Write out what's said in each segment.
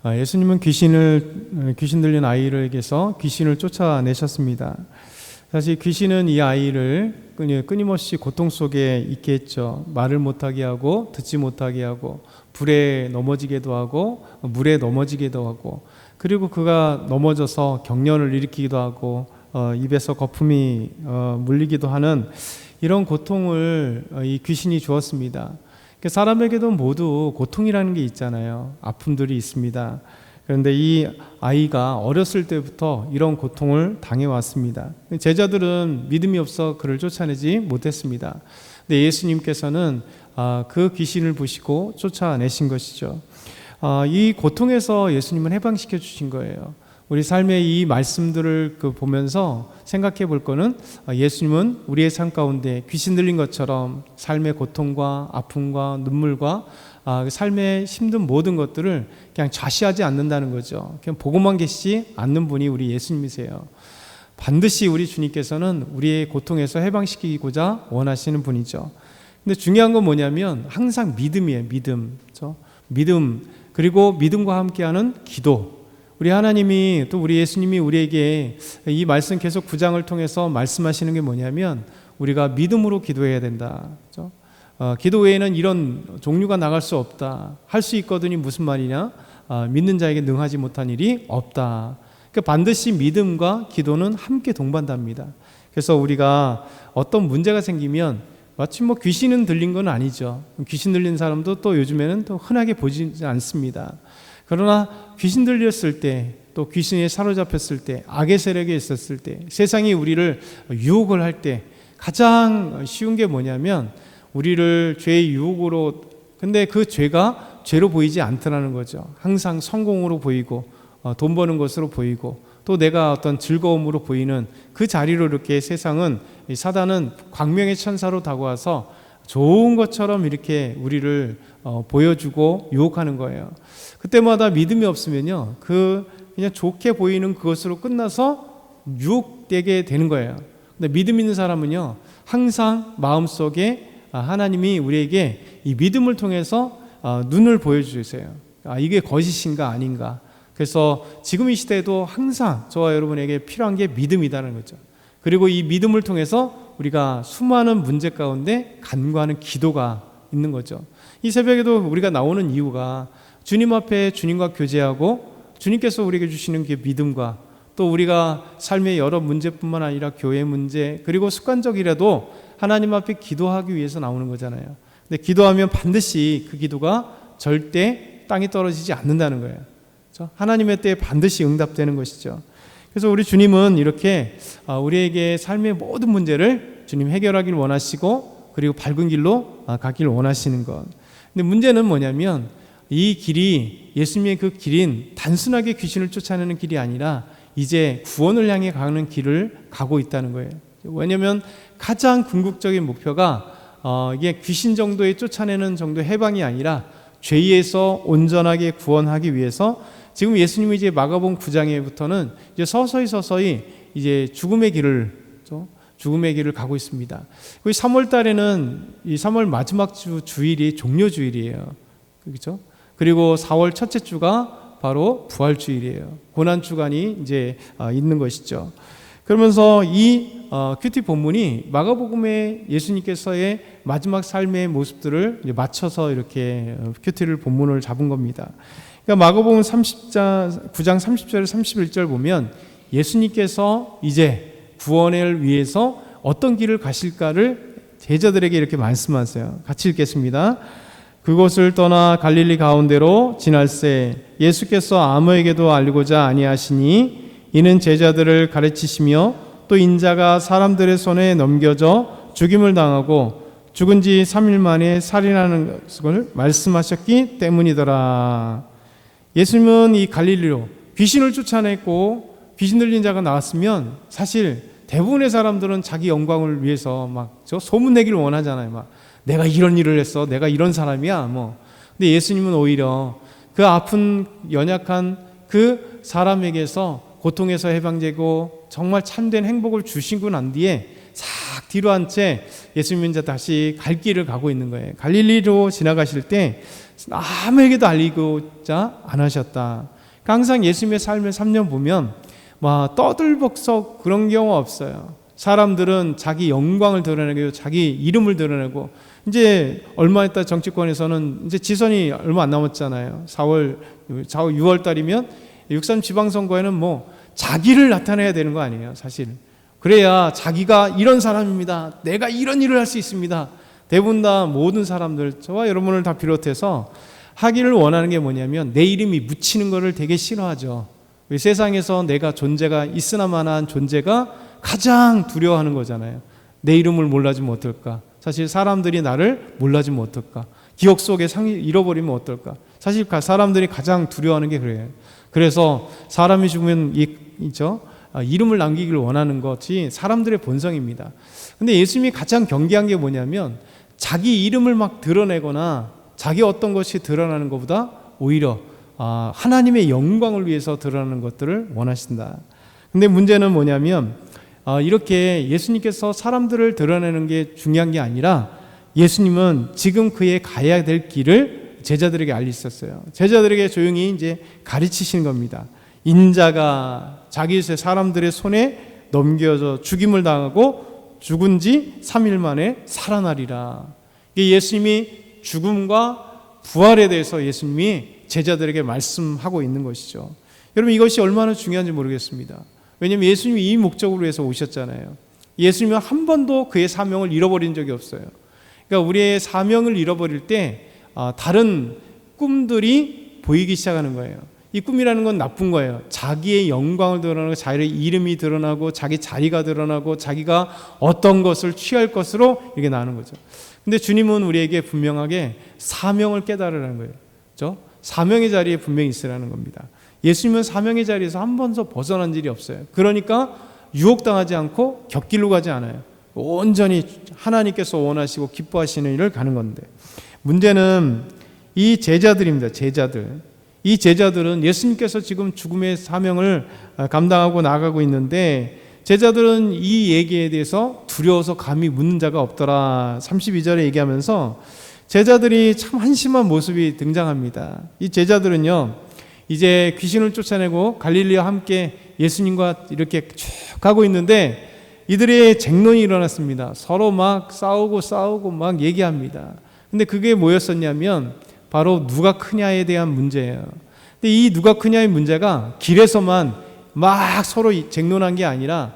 예수님은 귀신 들린 아이에게서 귀신을 쫓아내셨습니다. 사실 귀신은 이 아이를 끊임없이 고통 속에 있게 했죠. 말을 못하게 하고 듣지 못하게 하고 불에 넘어지게도 하고 물에 넘어지게도 하고, 그리고 그가 넘어져서 경련을 일으키기도 하고 입에서 거품이 물리기도 하는 이런 고통을 이 귀신이 주었습니다. 사람에게도 모두 고통이라는 게 있잖아요. 아픔들이 있습니다. 그런데 이 아이가 어렸을 때부터 이런 고통을 당해왔습니다. 제자들은 믿음이 없어 그를 쫓아내지 못했습니다. 근데 예수님께서는 그 귀신을 보시고 쫓아내신 것이죠. 이 고통에서 예수님은 해방시켜 주신 거예요. 우리 삶의 이 말씀들을 보면서 생각해 볼 거는, 예수님은 우리의 삶 가운데 귀신 들린 것처럼 삶의 고통과 아픔과 눈물과 삶의 힘든 모든 것들을 그냥 좌시하지 않는다는 거죠. 그냥 보고만 계시지 않는 분이 우리 예수님이세요. 반드시 우리 주님께서는 우리의 고통에서 해방시키고자 원하시는 분이죠. 근데 중요한 건 뭐냐면 항상 믿음이에요. 믿음. 그렇죠? 믿음, 그리고 믿음과 함께하는 기도. 우리 하나님이, 또 우리 예수님이 우리에게 이 말씀 계속 9장을 통해서 말씀하시는 게 뭐냐면 우리가 믿음으로 기도해야 된다. 그렇죠? 기도 외에는 이런 종류가 나갈 수 없다. 할 수 있거든이 무슨 말이냐? 믿는 자에게 능하지 못한 일이 없다. 그러니까 반드시 믿음과 기도는 함께 동반답니다. 그래서 우리가 어떤 문제가 생기면 마치 귀신은 들린 건 아니죠. 귀신 들린 사람도 또 요즘에는 또 흔하게 보지 않습니다. 그러나 귀신 들렸을 때, 또 귀신에 사로잡혔을 때, 악의 세력에 있었을 때, 세상이 우리를 유혹을 할 때 가장 쉬운 게 뭐냐면 우리를 죄의 유혹으로, 근데 그 죄가 죄로 보이지 않더라는 거죠. 항상 성공으로 보이고 돈 버는 것으로 보이고 또 내가 어떤 즐거움으로 보이는 그 자리로 이렇게 세상은, 사단은 광명의 천사로 다가와서 좋은 것처럼 이렇게 우리를 보여주고 유혹하는 거예요. 그때마다 믿음이 없으면요, 그냥 좋게 보이는 그것으로 끝나서 유혹되게 되는 거예요. 근데 믿음 있는 사람은요, 항상 마음속에 하나님이 우리에게 이 믿음을 통해서 눈을 보여주세요. 이게 거짓인가 아닌가. 그래서 지금 이 시대에도 항상 저와 여러분에게 필요한 게 믿음이라는 거죠. 그리고 이 믿음을 통해서 우리가 수많은 문제 가운데 간구하는 기도가 있는 거죠. 이 새벽에도 우리가 나오는 이유가 주님 앞에 주님과 교제하고 주님께서 우리에게 주시는 그 믿음과, 또 우리가 삶의 여러 문제뿐만 아니라 교회 문제, 그리고 습관적이라도 하나님 앞에 기도하기 위해서 나오는 거잖아요. 근데 기도하면 반드시 그 기도가 절대 땅에 떨어지지 않는다는 거예요. 그렇죠? 하나님의 때에 반드시 응답되는 것이죠. 그래서 우리 주님은 이렇게 우리에게 삶의 모든 문제를 주님 해결하기를 원하시고, 그리고 밝은 길로 가기를 원하시는 것. 근데 문제는 뭐냐면 이 길이, 예수님의 그 길인 단순하게 귀신을 쫓아내는 길이 아니라 이제 구원을 향해 가는 길을 가고 있다는 거예요. 왜냐하면 가장 궁극적인 목표가 이게 귀신 정도의 쫓아내는 정도의 해방이 아니라 죄에서 온전하게 구원하기 위해서 지금 예수님이 이제 마가복음 9장에부터는 이제 서서히 이제 죽음의 길을 가고 있습니다. 3월 달에는 이 3월 마지막 주일이 종려 주일이에요. 그렇죠? 그리고 4월 첫째 주가 바로 부활 주일이에요. 고난 주간이 이제 있는 것이죠. 그러면서 이 큐티 본문이 마가복음의 예수님께서의 마지막 삶의 모습들을 맞춰서 이렇게 큐티를 본문을 잡은 겁니다. 그러니까 마가복음 9장 30절 31절 보면 예수님께서 이제 구원을 위해서 어떤 길을 가실까를 제자들에게 이렇게 말씀하세요. 같이 읽겠습니다. 그곳을 떠나 갈릴리 가운데로 지날새 예수께서 아무에게도 알리고자 아니하시니 이는 제자들을 가르치시며 또 인자가 사람들의 손에 넘겨져 죽임을 당하고 죽은 지 3일 만에 살인하는 것을 말씀하셨기 때문이더라. 예수님은 이 갈릴리로 귀신을 쫓아냈고 귀신 들린 자가 나왔으면 사실 대부분의 사람들은 자기 영광을 위해서 소문 내기를 원하잖아요. 내가 이런 일을 했어, 내가 이런 사람이야. 근데 예수님은 오히려 그 아픈 연약한 그 사람에게서 고통에서 해방되고 정말 참된 행복을 주시고 난 뒤에 싹 뒤로 한 채 예수님은 이제 다시 갈 길을 가고 있는 거예요. 갈릴리로 지나가실 때 남에게도 알리고자 안 하셨다. 항상 예수님의 삶의 3년 보면 막 떠들벅석 그런 경우 없어요. 사람들은 자기 영광을 드러내고 자기 이름을 드러내고, 이제 얼마 있다 정치권에서는 이제 지선이 얼마 안 남았잖아요. 6월 달이면 6.3 지방선거에는 뭐 자기를 나타내야 되는 거 아니에요, 사실. 그래야 자기가 이런 사람입니다, 내가 이런 일을 할 수 있습니다. 대부분 다 모든 사람들, 저와 여러분을 다 비롯해서 하기를 원하는 게 뭐냐면 내 이름이 묻히는 것을 되게 싫어하죠. 세상에서 내가 존재가 있으나마나한 존재가 가장 두려워하는 거잖아요. 내 이름을 몰라주면 어떨까? 사실 사람들이 나를 몰라주면 어떨까? 기억 속에 잃어버리면 어떨까? 사실 사람들이 가장 두려워하는 게 그래요. 그래서 사람이 죽으면 이름을 남기기를 원하는 것이 사람들의 본성입니다. 근데 예수님이 가장 경계한 게 뭐냐면 자기 이름을 막 드러내거나 자기 어떤 것이 드러나는 것보다 오히려 하나님의 영광을 위해서 드러나는 것들을 원하신다. 근데 문제는 뭐냐면 이렇게 예수님께서 사람들을 드러내는 게 중요한 게 아니라 예수님은 지금 그의 가야 될 길을 제자들에게 알리셨어요. 제자들에게 조용히 이제 가르치시는 겁니다. 인자가 자기 사람들의 손에 넘겨져 죽임을 당하고 죽은 지 3일 만에 살아나리라. 이게 예수님이 죽음과 부활에 대해서 예수님이 제자들에게 말씀하고 있는 것이죠. 여러분, 이것이 얼마나 중요한지 모르겠습니다. 왜냐하면 예수님이 이 목적으로 위해서 오셨잖아요. 예수님은 한 번도 그의 사명을 잃어버린 적이 없어요. 그러니까 우리의 사명을 잃어버릴 때 다른 꿈들이 보이기 시작하는 거예요. 이 꿈이라는 건 나쁜 거예요. 자기의 영광을 드러나고 자기의 이름이 드러나고 자기 자리가 드러나고 자기가 어떤 것을 취할 것으로 이렇게 나오는 거죠. 근데 주님은 우리에게 분명하게 사명을 깨달으라는 거예요. 그렇죠? 사명의 자리에 분명히 있으라는 겁니다. 예수님은 사명의 자리에서 한 번도 벗어난 일이 없어요. 그러니까 유혹당하지 않고 곁길로 가지 않아요. 온전히 하나님께서 원하시고 기뻐하시는 일을 가는 건데, 문제는 이 제자들입니다. 이 제자들은 예수님께서 지금 죽음의 사명을 감당하고 나가고 있는데 제자들은 이 얘기에 대해서 두려워서 감히 묻는 자가 없더라. 32절에 얘기하면서 제자들이 참 한심한 모습이 등장합니다. 이 제자들은요, 이제 귀신을 쫓아내고 갈릴리와 함께 예수님과 이렇게 쭉 가고 있는데 이들의 쟁론이 일어났습니다. 서로 막 싸우고 막 얘기합니다. 근데 그게 뭐였었냐면 바로 누가 크냐에 대한 문제예요. 근데 이 누가 크냐의 문제가 길에서만 막 서로 쟁론한 게 아니라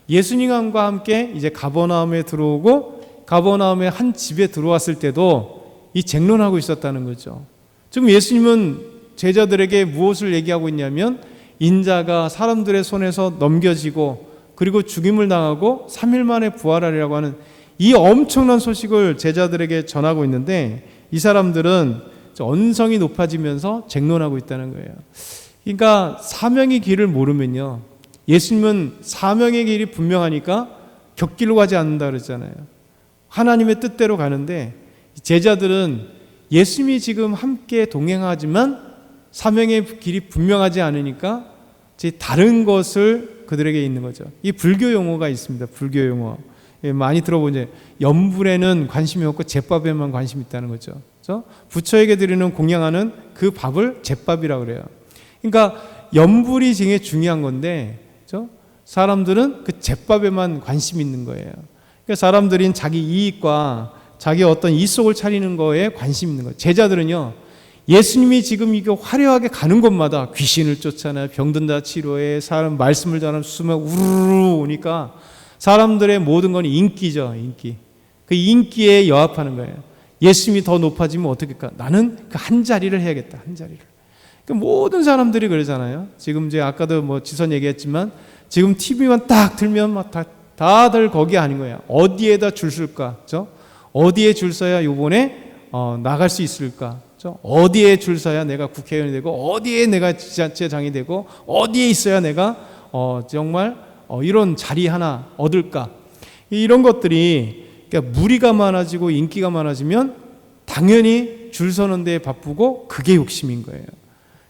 예수님과 함께 이제 가버나움에 들어오고 가버나움의 한 집에 들어왔을 때도 이 쟁론하고 있었다는 거죠. 지금 예수님은 제자들에게 무엇을 얘기하고 있냐면 인자가 사람들의 손에서 넘겨지고 그리고 죽임을 당하고 3일 만에 부활하리라고 하는 이 엄청난 소식을 제자들에게 전하고 있는데 이 사람들은 언성이 높아지면서 쟁론하고 있다는 거예요. 그러니까 사명의 길을 모르면요, 예수님은 사명의 길이 분명하니까 곁길로 가지 않는다 그랬잖아요. 하나님의 뜻대로 가는데 제자들은 예수님이 지금 함께 동행하지만 사명의 길이 분명하지 않으니까 이제 다른 것을 그들에게 있는 거죠. 이 불교 용어가 있습니다. 불교 용어 많이 들어보죠. 염불에는 관심이 없고 제밥에만 관심이 있다는 거죠. 그렇죠? 부처에게 드리는 공양하는 그 밥을 제밥이라고 그래요. 그러니까 염불이 되게 중요한 건데, 그렇죠? 사람들은 그 제밥에만 관심이 있는 거예요. 그러니까 사람들은 자기 이익과 자기 어떤 이속을 차리는 거에 관심이 있는 거예요. 제자들은요, 예수님이 지금 이거 화려하게 가는 곳마다 귀신을 쫓아내, 병든 자 치료해, 사람 말씀을 전하면 수면 우르르 오니까 사람들의 모든 건 인기죠, 인기. 그 인기에 여합하는 거예요. 예수님이 더 높아지면 어떻게할까? 나는 그 한 자리를 해야겠다, 한 자리를. 그러니까 모든 사람들이 그러잖아요. 지금 이제 아까도 뭐 지선 얘기했지만 지금 TV만 딱 틀면 막 다들 거기 아닌 거예요. 어디에다 줄 쓸까? 그렇죠? 어디에 줄 서야 요번에 나갈 수 있을까? 그렇죠? 어디에 줄 서야 내가 국회의원이 되고 어디에 내가 지자체장이 되고 어디에 있어야 내가 정말 이런 자리 하나 얻을까? 이런 것들이, 그러니까 무리가 많아지고 인기가 많아지면 당연히 줄 서는 데 바쁘고 그게 욕심인 거예요.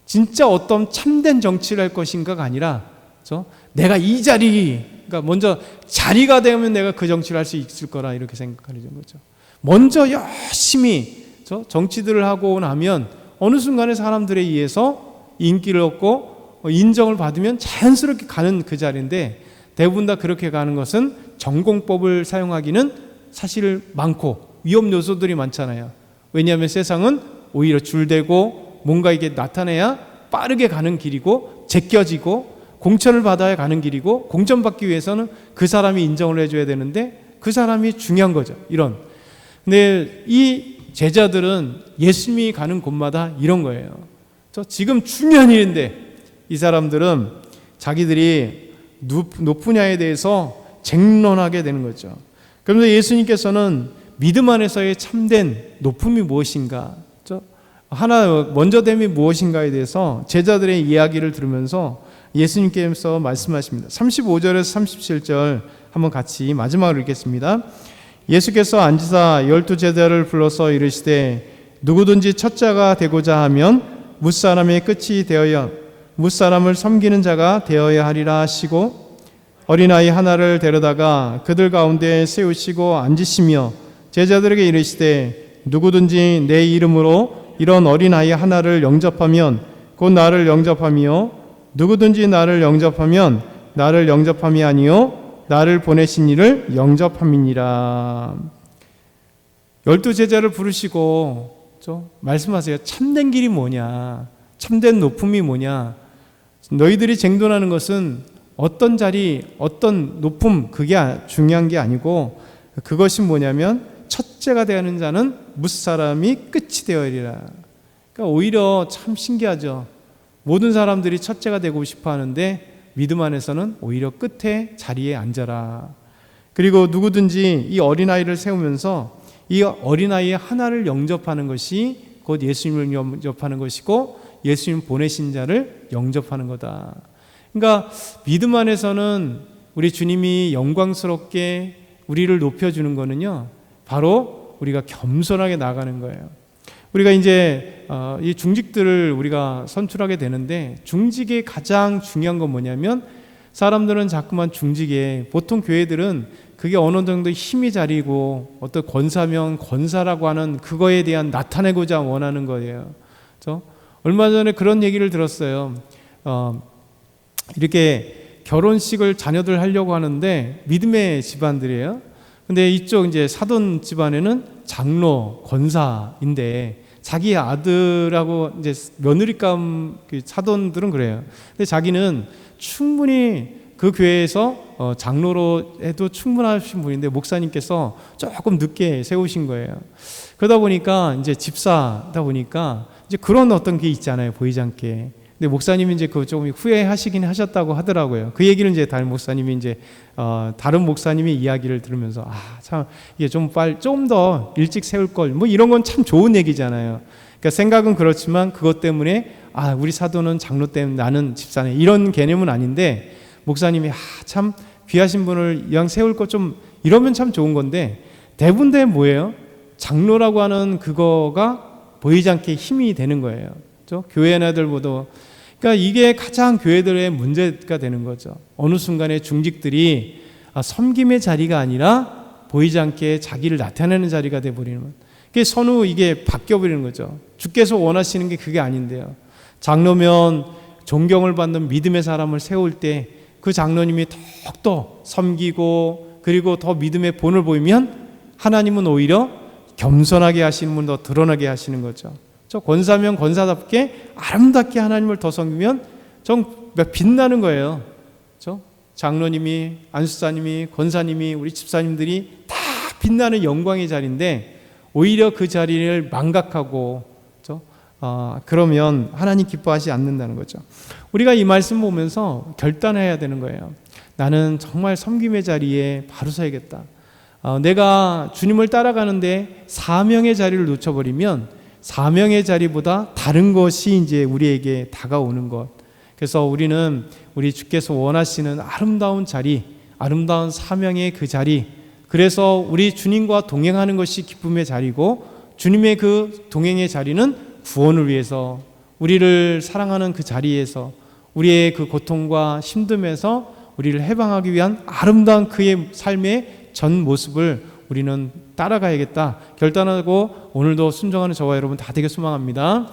진짜 어떤 참된 정치를 할 것인가가 아니라, 그렇죠? 내가 이 자리, 그러니까 먼저 자리가 되면 내가 그 정치를 할 수 있을 거라 이렇게 생각하는 거죠. 먼저 열심히 정치들을 하고 나면 어느 순간에 사람들에 의해서 인기를 얻고 인정을 받으면 자연스럽게 가는 그 자리인데, 대부분 다 그렇게 가는 것은 전공법을 사용하기는 사실 많고 위험 요소들이 많잖아요. 왜냐하면 세상은 오히려 줄대고 뭔가 이게 나타내야 빠르게 가는 길이고, 제껴지고 공천을 받아야 가는 길이고, 공천받기 위해서는 그 사람이 인정을 해줘야 되는데 그 사람이 중요한 거죠. 이런. 근데 이 제자들은 예수님이 가는 곳마다 이런 거예요. 저 지금 중요한 일인데 이 사람들은 자기들이 높으냐에 대해서 쟁론하게 되는 거죠. 그러면서 예수님께서는 믿음 안에서의 참된 높음이 무엇인가, 하나 먼저됨이 무엇인가에 대해서 제자들의 이야기를 들으면서 예수님께서 말씀하십니다. 35절에서 37절 한번 같이 마지막으로 읽겠습니다. 예수께서 앉으사 12 제자를 불러서 이르시되 누구든지 첫자가 되고자 하면 무사람의 끝이 되어야 무사람을 섬기는 자가 되어야 하리라 하시고, 어린아이 하나를 데려다가 그들 가운데 세우시고 앉으시며 제자들에게 이르시되 누구든지 내 이름으로 이런 어린아이 하나를 영접하면 곧 나를 영접하며, 누구든지 나를 영접하면 나를 영접함이 아니요 나를 보내신 이를 영접함이니라. 12 제자를 부르시고 말씀하세요. 참된 길이 뭐냐, 참된 높음이 뭐냐. 너희들이 쟁론하는 것은 어떤 자리, 어떤 높음, 그게 중요한 게 아니고, 그것이 뭐냐면 첫째가 되는 자는 무사람이 끝이 되어리라. 그러니까 오히려 참 신기하죠. 모든 사람들이 첫째가 되고 싶어 하는데 믿음 안에서는 오히려 끝에 자리에 앉아라. 그리고 누구든지 이 어린아이를 세우면서 이 어린아이의 하나를 영접하는 것이 곧 예수님을 영접하는 것이고, 예수님 보내신 자를 영접하는 거다. 그러니까 믿음 안에서는 우리 주님이 영광스럽게 우리를 높여주는 거는요, 바로 우리가 겸손하게 나가는 거예요. 우리가 이제 이 중직들을 우리가 선출하게 되는데, 중직의 가장 중요한 건 뭐냐면, 사람들은 자꾸만 중직에, 보통 교회들은 그게 어느 정도 힘이 자리고 어떤 권사명, 권사라고 하는 그거에 대한 나타내고자 원하는 거예요. 그렇죠? 얼마 전에 그런 얘기를 들었어요. 이렇게 결혼식을 자녀들 하려고 하는데 믿음의 집안들이에요. 근데 이쪽 이제 사돈 집안에는 장로, 권사인데 자기 아들하고 이제 며느리감 사돈들은 그래요. 근데 자기는 충분히 그 교회에서 장로로 해도 충분하신 분인데 목사님께서 조금 늦게 세우신 거예요. 그러다 보니까 이제 집사다 보니까 이제 그런 어떤 게 있잖아요, 보이지 않게. 근데 목사님이 이제 그거 조금 후회하시긴 하셨다고 하더라고요. 그 얘기를 이제 다른 목사님이 이제 다른 목사님의 이야기를 들으면서 참 이게 좀 더 일찍 세울 걸, 뭐 이런 건 참 좋은 얘기잖아요. 그러니까 생각은 그렇지만 그것 때문에 우리 사도는 장로 때문에 나는 집사네, 이런 개념은 아닌데, 목사님이 참 귀하신 분을 이왕 세울 것 좀 이러면 참 좋은 건데, 대부분 다 뭐예요? 장로라고 하는 그거가 보이지 않게 힘이 되는 거예요. 그렇죠? 교회 애들보다. 그러니까 이게 가장 교회들의 문제가 되는 거죠. 어느 순간에 중직들이 섬김의 자리가 아니라 보이지 않게 자기를 나타내는 자리가 돼버리는 거예요. 그게 선후 이게 바뀌어버리는 거죠. 주께서 원하시는 게 그게 아닌데요. 장로면 존경을 받는 믿음의 사람을 세울 때 그 장로님이 더욱더 섬기고 그리고 더 믿음의 본을 보이면 하나님은 오히려 겸손하게 하시는 분 더 드러나게 하시는 거죠. 저 권사면 권사답게 아름답게 하나님을 더 섬기면 좀 빛나는 거예요. 그렇죠? 장로님이, 안수사님이, 권사님이, 우리 집사님들이 다 빛나는 영광의 자리인데 오히려 그 자리를 망각하고, 그렇죠? 그러면 하나님 기뻐하지 않는다는 거죠. 우리가 이 말씀 보면서 결단해야 되는 거예요. 나는 정말 섬김의 자리에 바로 서야겠다. 내가 주님을 따라가는데 사명의 자리를 놓쳐버리면 사명의 자리보다 다른 것이 이제 우리에게 다가오는 것. 그래서 우리는 우리 주께서 원하시는 아름다운 자리, 아름다운 사명의 그 자리, 그래서 우리 주님과 동행하는 것이 기쁨의 자리고, 주님의 그 동행의 자리는 구원을 위해서, 우리를 사랑하는 그 자리에서, 우리의 그 고통과 힘듦에서 우리를 해방하기 위한 아름다운 그의 삶의 전 모습을 우리는 따라가야겠다 결단하고 오늘도 순종하는 저와 여러분 다 되게 소망합니다.